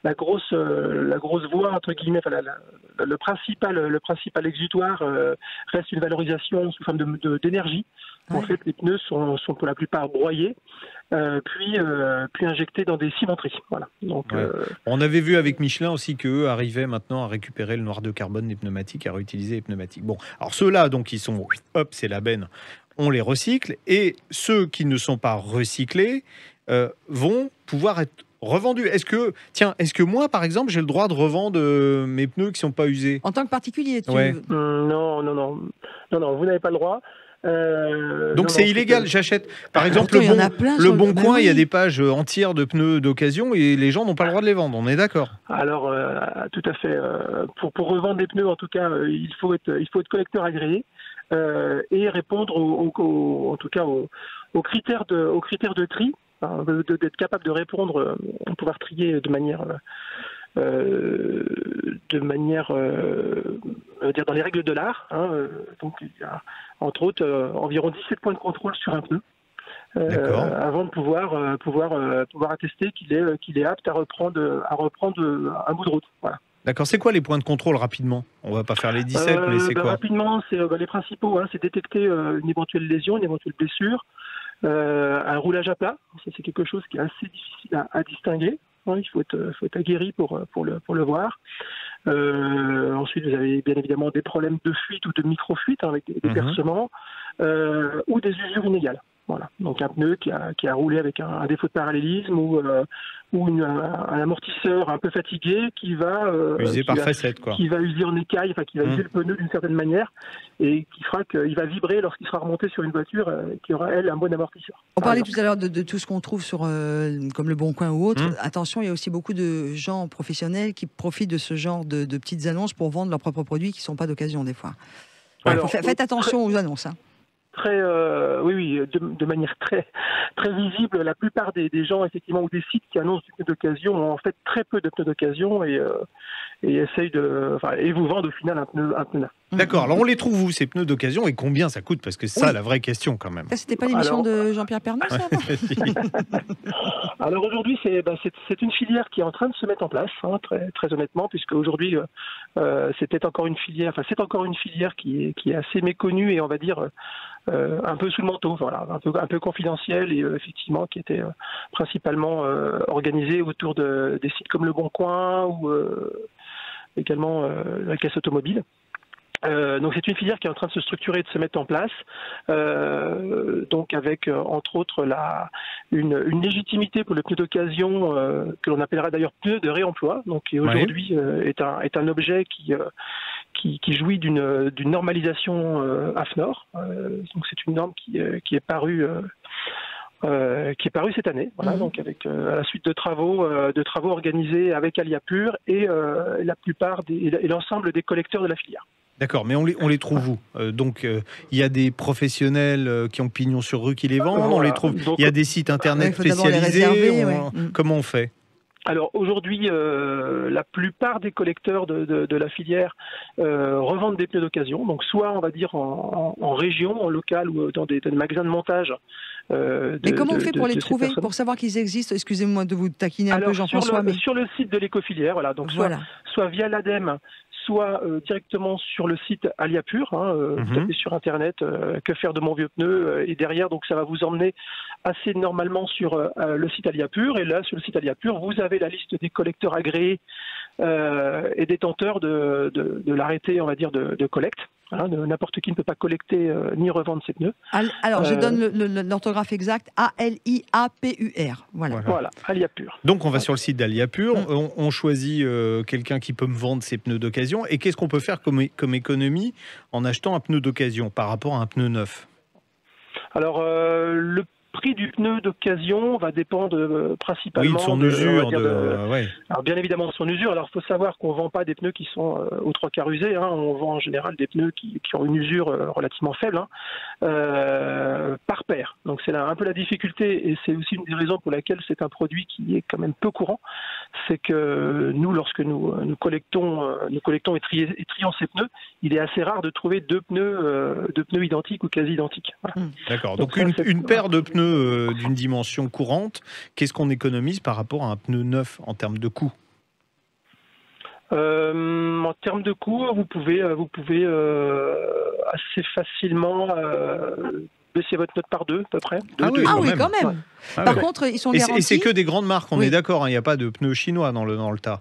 la grosse voie, entre guillemets, le principal exutoire reste une valorisation sous forme d'énergie. Ouais. En fait, les pneus sont pour la plupart broyés, puis injectés dans des cimenteries. Voilà. Donc, on avait vu avec Michelin aussi qu'eux arrivaient maintenant à récupérer le noir de carbone des pneumatiques, à réutiliser les pneumatiques. Bon, alors ceux-là, donc, ils sont, hop, c'est la benne, on les recycle, et ceux qui ne sont pas recyclés vont pouvoir être revendus. Est-ce que moi, par exemple, j'ai le droit de revendre mes pneus qui ne sont pas usés? En tant que particulier, Non, vous n'avez pas le droit. Donc c'est illégal, j'achète. Par exemple, le Bon Coin, il y a des pages entières de pneus d'occasion et les gens n'ont pas le droit de les vendre, on est d'accord? Alors, tout à fait. Pour revendre des pneus, en tout cas, il faut être collecteur agréé et répondre aux critères de tri, d'être capable de répondre, pouvoir trier de manière dans les règles de l'art. Donc il y a entre autres environ 17 points de contrôle sur un pneu avant de pouvoir attester qu'il est apte à reprendre un bout de route. Voilà. D'accord, c'est quoi les points de contrôle rapidement? On va pas faire les 17, mais c'est quoi? Rapidement, c'est les principaux, c'est détecter une éventuelle lésion, une éventuelle blessure, un roulage à plat, ça c'est quelque chose qui est assez difficile à distinguer. Il faut être aguerri pour le voir. Ensuite, vous avez bien évidemment des problèmes de fuite ou de micro-fuite avec des percements ou des usures inégales. Voilà. Donc un pneu qui a roulé avec un défaut de parallélisme ou un amortisseur un peu fatigué qui va user par facette, quoi. Qui va user en écaille, enfin qui va user le pneu d'une certaine manière et qui fera qu'il va vibrer lorsqu'il sera remonté sur une voiture qui aura elle un bon amortisseur. On parlait tout à l'heure de tout ce qu'on trouve sur comme Le Bon Coin ou autre. Attention, il y a aussi beaucoup de gens professionnels qui profitent de ce genre de petites annonces pour vendre leurs propres produits qui ne sont pas d'occasion des fois. Alors, faites attention aux annonces. Oui, de manière très visible. La plupart des gens, effectivement, ou des sites qui annoncent du pneu d'occasion ont en fait très peu de pneus d'occasion et essayent et vous vendent au final un pneu neuf. D'accord. Alors on les trouve où ces pneus d'occasion et combien ça coûte? Parce que c'est ça la vraie question quand même. C'était pas l'émission de Jean-Pierre Pernaut, ça? Alors aujourd'hui, c'est une filière qui est en train de se mettre en place, très honnêtement, puisque aujourd'hui c'est encore une filière qui est assez méconnue et on va dire un peu sous le manteau, voilà, un peu confidentielle et effectivement qui était principalement organisée autour des sites comme Le Bon Coin ou également la caisse automobile. Donc c'est une filière qui est en train de se structurer et de se mettre en place, donc avec entre autres une légitimité pour le pneu d'occasion que l'on appellera d'ailleurs pneu de réemploi, donc qui aujourd'hui est un objet qui jouit d'une normalisation AFNOR. Donc c'est une norme qui est parue cette année, voilà, donc avec à la suite de travaux organisés avec Aliapur et la plupart et l'ensemble des collecteurs de la filière. D'accord, mais on les trouve où? Donc, il y a des professionnels qui ont pignon sur rue qui les vendent, on les trouve. Il y a des sites internet spécialisés. Comment on fait? Alors aujourd'hui, la plupart des collecteurs de la filière revendent des pneus d'occasion, donc soit on va dire en région, en local ou dans des magasins de montage. Mais comment on fait pour les trouver, pour savoir qu'ils existent? Excusez-moi de vous taquiner un peu, Jean-François. Sur le site de l'écofilière, voilà, donc soit via l'ADEME, soit directement sur le site Aliapur, vous tapez sur internet que faire de mon vieux pneu et derrière donc ça va vous emmener assez normalement sur le site Aliapur et là sur le site Aliapur vous avez la liste des collecteurs agréés et détenteurs de l'arrêté on va dire de collecte. N'importe qui ne peut pas collecter ni revendre ses pneus. Alors, je donne l'orthographe exacte, A-L-I-A-P-U-R. Voilà, Aliapur. Donc, on va sur le site d'Aliapur, on choisit quelqu'un qui peut me vendre ses pneus d'occasion. Et qu'est-ce qu'on peut faire comme économie en achetant un pneu d'occasion par rapport à un pneu neuf? Alors, le prix du pneu d'occasion va dépendre principalement de son usure. Alors bien évidemment de son usure. Alors il faut savoir qu'on ne vend pas des pneus qui sont aux trois quarts usés. On vend en général des pneus qui ont une usure relativement faible par paire. Donc c'est là un peu la difficulté et c'est aussi une des raisons pour laquelle c'est un produit qui est quand même peu courant. C'est que nous, lorsque nous collectons et trions ces pneus, il est assez rare de trouver deux pneus identiques ou quasi identiques. Voilà. D'accord. Donc une paire de pneus d'une dimension courante, qu'est-ce qu'on économise par rapport à un pneu neuf en termes de coût? En termes de coût, vous pouvez assez facilement baisser votre note par deux, à peu près. Oui, quand même. Par contre, ils sont garantis. Et c'est que des grandes marques, on est d'accord, il n'y a pas de pneus chinois dans le tas.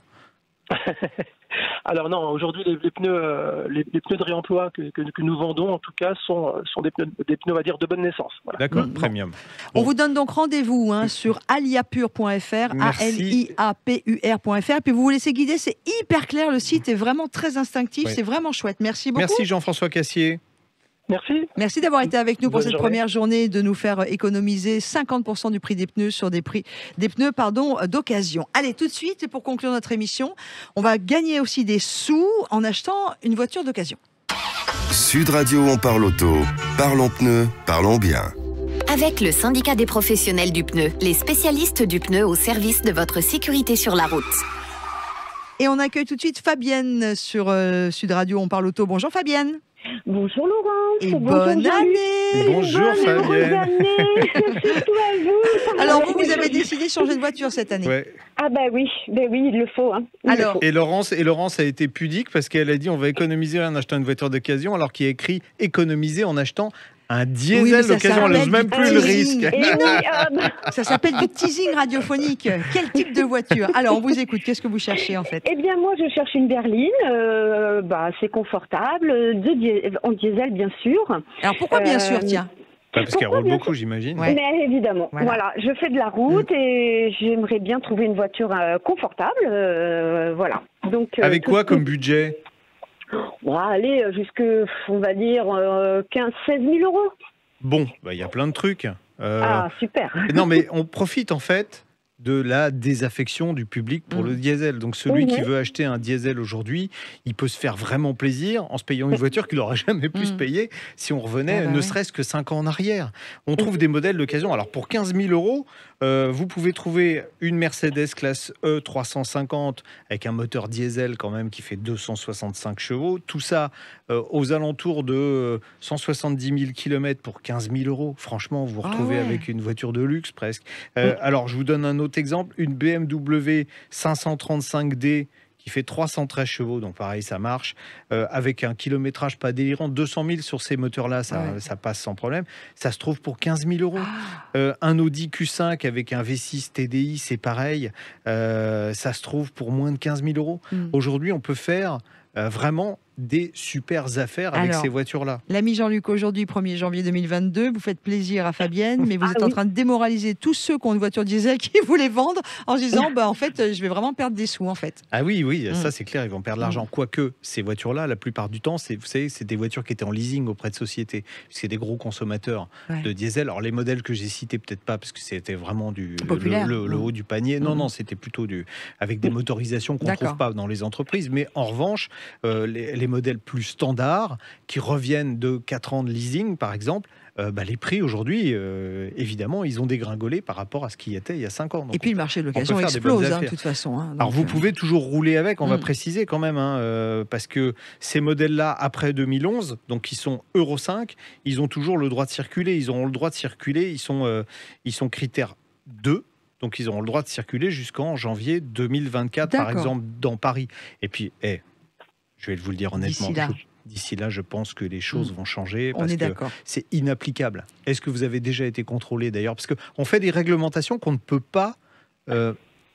Alors non, aujourd'hui les pneus de réemploi que nous vendons en tout cas sont des pneus on va dire de bonne naissance. Voilà. D'accord, premium. On vous donne donc rendez-vous sur aliapur.fr, aliapur.fr, puis vous vous laissez guider, c'est hyper clair, le site est vraiment très instinctif, c'est vraiment chouette. Merci beaucoup. Merci Jean-François Cassier. Merci d'avoir été avec nous pour cette première journée, de nous faire économiser 50% du prix des pneus sur des pneus d'occasion. Allez, tout de suite, pour conclure notre émission, on va gagner aussi des sous en achetant une voiture d'occasion. Sud Radio, on parle auto. Parlons pneus, parlons bien. Avec le syndicat des professionnels du pneu, les spécialistes du pneu au service de votre sécurité sur la route. Et on accueille tout de suite Fabienne sur Sud Radio, on parle auto. Bonjour Fabienne. Bonjour Laurence. Et bonne année. Bonjour Fabienne. Surtout à vous. Alors vous avez décidé de changer de voiture cette année. Ouais. Ah oui, il le faut. Et Laurence a été pudique parce qu'elle a dit on va économiser en achetant une voiture d'occasion alors qu'il y a écrit économiser en achetant un diesel d'occasion, on n'ose même plus le risque. Ça s'appelle du teasing radiophonique. Quel type de voiture? Alors, on vous écoute. Qu'est-ce que vous cherchez, en fait? Eh bien, moi, je cherche une berline. C'est confortable. En diesel, bien sûr. Alors, pourquoi bien sûr, tiens? Parce qu'elle roule beaucoup, j'imagine. Ouais. Mais évidemment. Voilà, je fais de la route et j'aimerais bien trouver une voiture confortable. Voilà. Donc, avec quoi comme budget? On va aller jusque, on va dire, 15-16 000 euros. Bon, il y a plein de trucs. Ah, super. Non, mais on profite en fait de la désaffection du public pour le diesel. Donc celui qui veut acheter un diesel aujourd'hui, il peut se faire vraiment plaisir en se payant une voiture qu'il n'aurait jamais pu se payer si on revenait ne serait-ce que 5 ans en arrière. On trouve des modèles d'occasion. Alors pour 15 000 euros, vous pouvez trouver une Mercedes classe E 350 avec un moteur diesel quand même qui fait 265 chevaux. Tout ça aux alentours de 170 000 km pour 15 000 euros. Franchement, vous vous retrouvez avec une voiture de luxe presque. Alors je vous donne un autre exemple, une BMW 535D qui fait 313 chevaux, donc pareil, ça marche, avec un kilométrage pas délirant, 200 000 sur ces moteurs-là, ça passe sans problème. Ça se trouve pour 15 000 euros. Un Audi Q5 avec un V6 TDI, c'est pareil, ça se trouve pour moins de 15 000 euros. Aujourd'hui, on peut faire vraiment des super affaires avec ces voitures-là. L'ami Jean-Luc, aujourd'hui, 1er janvier 2022, vous faites plaisir à Fabienne, mais vous êtes en train de démoraliser tous ceux qui ont une voiture diesel qui voulaient vendre en se disant, en fait, je vais vraiment perdre des sous, en fait. Ah oui, ça c'est clair, ils vont perdre de l'argent. Quoique, ces voitures-là, la plupart du temps, vous savez, c'est des voitures qui étaient en leasing auprès de sociétés. C'est des gros consommateurs de diesel. Alors les modèles que j'ai cités, peut-être pas, parce que c'était vraiment le haut du panier. Non, c'était plutôt avec des motorisations qu'on ne trouve pas dans les entreprises. Mais en revanche, les modèles plus standards qui reviennent de 4 ans de leasing, par exemple, les prix aujourd'hui, évidemment, ils ont dégringolé par rapport à ce qui était il y a 5 ans. Donc, et puis le marché de l'occasion explose, de toute façon. Donc, alors vous pouvez toujours rouler avec, on va préciser quand même, parce que ces modèles-là, après 2011, donc ils sont Euro 5, ils ont toujours le droit de circuler. Ils auront le droit de circuler, ils sont critères 2. Donc ils auront le droit de circuler jusqu'en janvier 2024, par exemple, dans Paris. Et puis, je vais vous le dire honnêtement, d'ici là, je pense que les choses vont changer parce que c'est inapplicable. Est-ce que vous avez déjà été contrôlé d'ailleurs? Parce qu'on fait des réglementations qu'on ne peut pas...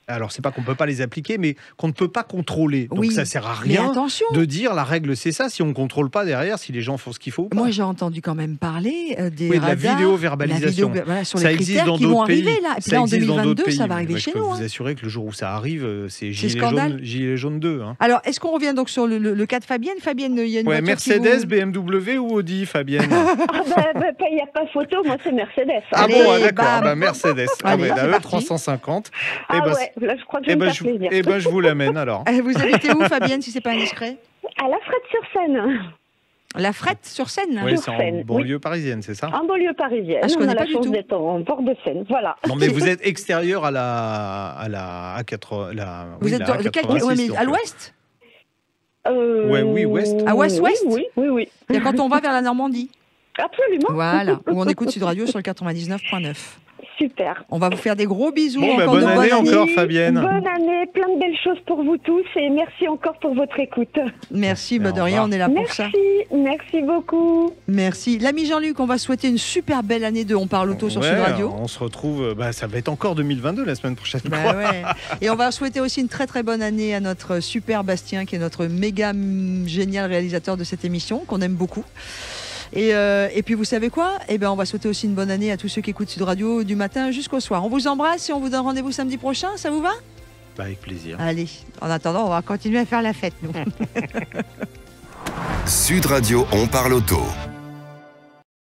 alors, c'est pas qu'on ne peut pas les appliquer, mais qu'on ne peut pas contrôler. Donc, ça ne sert à rien de dire la règle, c'est ça, si on ne contrôle pas derrière, si les gens font ce qu'il faut. Moi, j'ai entendu quand même parler des radars. De la vidéo-verbalisation. Sur les critères qui vont arriver là. Et puis là, en 2022, ça va arriver chez nous. Je peux vous assurer que le jour où ça arrive, c'est Gilets jaunes 2. Alors, est-ce qu'on revient donc sur le cas de Fabienne? Fabienne, il y a une voiture Mercedes, BMW ou Audi, Fabienne? Il n'y a pas photo, moi c'est Mercedes. Ah bon, d'accord, Mercedes. La E350. Là, je crois que je vais me faire plaisir. Je vous l'amène alors. Vous habitez où, Fabienne, si c'est pas indiscret? À La Frette-sur-Seine. La Frette-sur-Seine? Oui, c'est en banlieue parisienne, c'est ça? En banlieue parisienne. Je connais on a pas la chance d'être en bord de Seine, voilà. Non, mais vous êtes extérieur à la A4. Vous êtes de quel côté? À l'ouest? Oui, ouest. À ouest-ouest? Oui. Et quand on va vers la Normandie? Absolument. Voilà, où on écoute Sud Radio sur le 99.9. Super. On va vous faire des gros bisous. Bonne année encore, Fabienne. Bonne année, plein de belles choses pour vous tous et merci encore pour votre écoute. Merci, de rien, on est là pour ça. Merci beaucoup. Merci. L'ami Jean-Luc, on va souhaiter une super belle année de On Parle Auto sur Sud Radio. On se retrouve, ça va être encore 2022 la semaine prochaine. Et on va souhaiter aussi une très très bonne année à notre super Bastien qui est notre méga génial réalisateur de cette émission qu'on aime beaucoup. Et puis vous savez quoi? On va souhaiter aussi une bonne année à tous ceux qui écoutent Sud Radio du matin jusqu'au soir. On vous embrasse et on vous donne rendez-vous samedi prochain, ça vous va? Avec plaisir. Allez, en attendant, on va continuer à faire la fête, nous. Sud Radio, on parle auto.